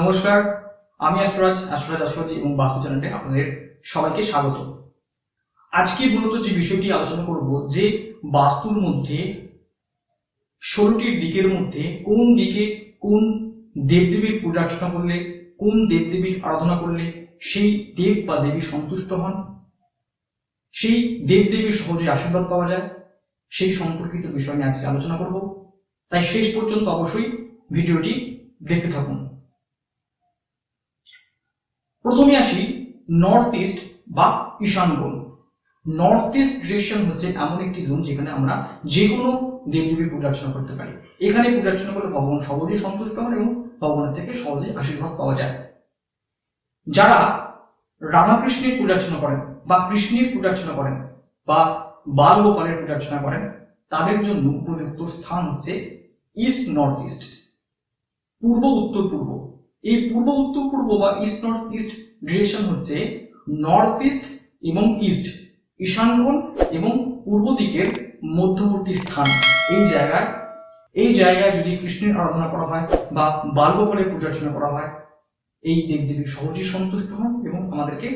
নমস্কার, আমি আশুরাজ অ্যাস্ট্রোলজি এবং বাস্তু চ্যানেলে আপনাদের সবাইকে স্বাগত। আজকে মূলত যে বিষয়টি আলোচনা করব যে বাস্তুর মধ্যে 16টি দিকের মধ্যে কোন দিকে কোন দেবদেবীর পূজা অর্চনা করলে, কোন দেবদেবীর আরাধনা করলে সেই দেব বা দেবী সন্তুষ্ট হন, সেই দেবদেবীর সহজে আশীর্বাদ পাওয়া যায়, সেই সম্পর্কিত বিষয় নিয়ে আজকে আলোচনা করব। তাই শেষ পর্যন্ত অবশ্যই ভিডিওটি দেখতে থাকুন। প্রথমে আসি নর্থ ইস্ট বা ঈশান কোণ। নর্থ ইস্ট ডিরেকশন হচ্ছে এমন একটি জোন যেখানে আমরা যে কোনো দেবদেবীর পূজা অর্চনা করতে পারি। এখানে পূজা অর্চনা করলে ভগবান সহজেই সন্তুষ্ট হন এবং ভগবানের থেকে সহজে আশীর্বাদ পাওয়া যায়। যারা রাধাকৃষ্ণের পূজা অর্চনা করেন বা কৃষ্ণের পূজা অর্চনা করেন বা বাল গোপালের পূজা অর্চনা করেন, তাদের জন্য উপযুক্ত স্থান হচ্ছে ইস্ট নর্থ ইস্ট, পূর্ব উত্তর পূর্ব। এই পূর্ব উত্তর পূর্ব বা ইস্ট নর্থ ইস্ট ডিরেকশন হচ্ছে নর্থ ইস্ট এবং ইস্ট, ঈশান কোণ এবং পূর্ব দিকের মধ্যবর্তী স্থান। এই জায়গায় যদি কৃষ্ণের আরাধনা করা হয় বা বালগোপালের পূজা অর্চনা করা হয়, এই দেবদেবী সহজেই সন্তুষ্ট হন এবং আমাদেরকে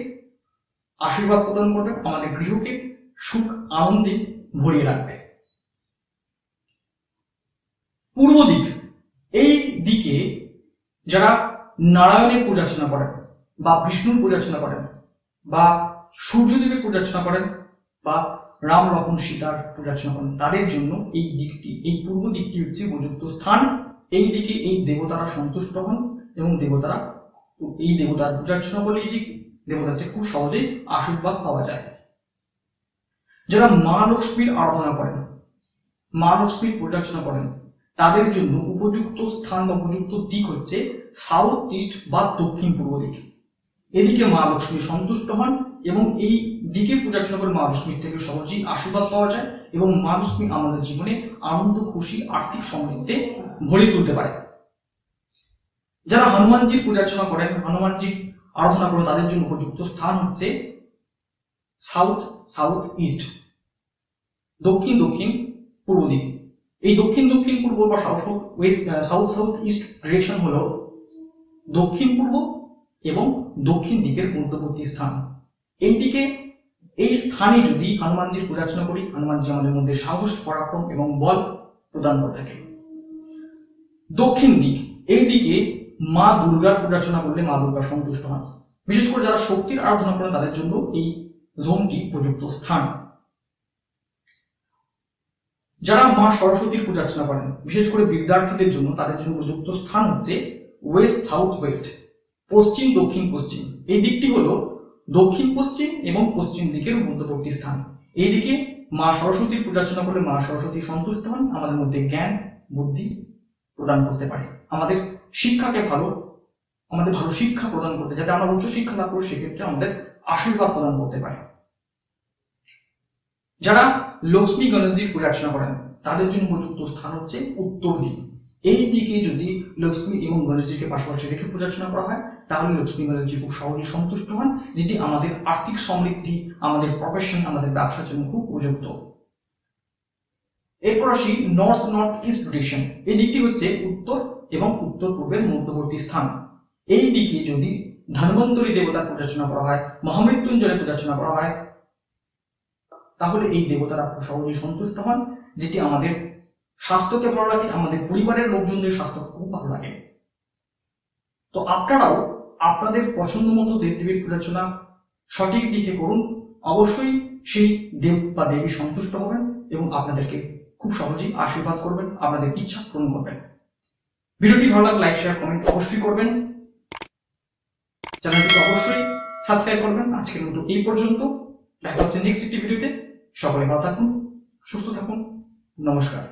আশীর্বাদ প্রদান করবেন, আমাদের গৃহকে সুখ আনন্দে ভরিয়ে রাখবে। পূর্ব দিক, এই দিকে যারা নারায়ণের পূজা অর্চনা করেন বা বিষ্ণুর পূজা অর্চনা করেন বা সূর্যদেবের পূজা অর্চনা করেন বা রাম লক্ষ্মণ সীতার পূজা অর্চনা করেন, তাদের জন্য এই দিকটি, এই পূর্ব দিকটি হচ্ছে উপযুক্ত স্থান। এই দিকে এই দেবতারা সন্তুষ্ট হন এবং এই দেবতার পূজা অর্চনা করলে এই দিক দেবতার থেকে খুব সহজেই আশীর্বাদ পাওয়া যায়। যারা মা লক্ষ্মীর আরাধনা করেন, মা লক্ষ্মীর পূজা অর্চনা করেন, তাদের জন্য উপযুক্ত স্থান বা উপযুক্ত দিক হচ্ছে সাউথ ইস্ট বা দক্ষিণ পূর্ব দিক। এদিকে মা লক্ষ্মী সন্তুষ্ট হন এবং এই দিকে পূজা অর্চনা করে মা লক্ষ্মীর থেকে সহজেই আশীর্বাদ পাওয়া যায় এবং মা লক্ষ্মী আমাদের জীবনে আনন্দ, খুশি, আর্থিক সমৃদ্ধি ভরিয়ে তুলতে পারে। যারা হনুমানজির পূজা অর্চনা করেন, হনুমানজির আরাধনা করেন, তাদের জন্য উপযুক্ত স্থান হচ্ছে সাউথ ইস্ট, দক্ষিণ পূর্ব দিক। এই দক্ষিণ পূর্ব বা সাউথ ইস্ট ডিরেকশন হলো দক্ষিণ পূর্ব এবং দক্ষিণ দিকের মধ্যবর্তী স্থান। এই স্থানে যদি হনুমানজির পূজা অর্চনা করি, হনুমানজি আমাদের মধ্যে সাহস, পরাক্রম এবং বল প্রদান করে থাকে। দক্ষিণ দিক, এই দিকে মা দুর্গার পূজা অর্চনা করলে মা দুর্গা সন্তুষ্ট হন। বিশেষ করে যারা শক্তির আরাধনা করেন তাদের জন্য এই জোনটি উপযুক্ত স্থান। যারা মা সরস্বতীর পূজা অর্চনা করেন, বিশেষ করে বিদ্যার্থীদের জন্য, তাদের জন্য উপযুক্ত স্থান হচ্ছে ওয়েস্ট সাউথ ওয়েস্ট, পশ্চিম দক্ষিণ পশ্চিম। এই দিকটি হলো দক্ষিণ পশ্চিম এবং পশ্চিম দিকের মধ্যবর্তী স্থান। এই দিকে মা সরস্বতীর পূজা অর্চনা করলে মা সরস্বতী সন্তুষ্ট হন, আমাদের মধ্যে জ্ঞান বুদ্ধি প্রদান করতে পারে, আমাদের ভালো শিক্ষা প্রদান করতে, যাতে আমরা উচ্চ শিক্ষা লাভ করি, সেক্ষেত্রে আমাদের আশীর্বাদ প্রদান করতে পারে। যারা লক্ষ্মী গণেশজির পূজা অর্চনা করেন, তাদের জন্য উপযুক্ত স্থান হচ্ছে উত্তর দিক। এই দিকে যদি লক্ষ্মী এবং গণেশজিকে পাশাপাশি রেখে পূজা অর্চনা করা হয়, তাহলে লক্ষ্মী গণেশজি খুব সহজেই সন্তুষ্ট হন, যেটি আমাদের আর্থিক সমৃদ্ধি, আমাদের প্রফেশন, আমাদের ব্যবসার জন্য খুব উপযুক্ত। এরপর আসি নর্থ ইস্ট ডিরেকশন। এই দিকটি হচ্ছে উত্তর এবং উত্তর পূর্বের মধ্যবর্তী স্থান। এই দিকে যদি ধন্বন্তরী দেবতার পূজা অর্চনা করা হয়, মহামৃত্যুঞ্জয়ের পূজা অর্চনা করা হয়, তাহলে এই দেবতারা খুব সহজেই সন্তুষ্ট হন, যেটি আমাদের স্বাস্থ্যকে ভালো লাগে, আমাদের পরিবারের লোকজনদের স্বাস্থ্য খুব ভালো লাগে। তো আপনারাও আপনাদের পছন্দ মতো দেবদেবীর পূজা অর্চনা সঠিক দিকে করুন, অবশ্যই সেই দেব বা দেবী সন্তুষ্ট হবেন এবং আপনাদেরকে খুব সহজেই আশীর্বাদ করবেন, আপনাদের ইচ্ছা পূরণ করবেন। ভিডিওটি ভালো লাগলে লাইক, শেয়ার, কমেন্ট অবশ্যই করবেন। চ্যানেলটিকে অবশ্যই সাবস্ক্রাইব করবেন। আজকের মতো এই পর্যন্ত, দেখা হচ্ছে নেক্সট একটি ভিডিওতে। সকলে ভালো থাকুন, সুস্থ থাকুন, নমস্কার।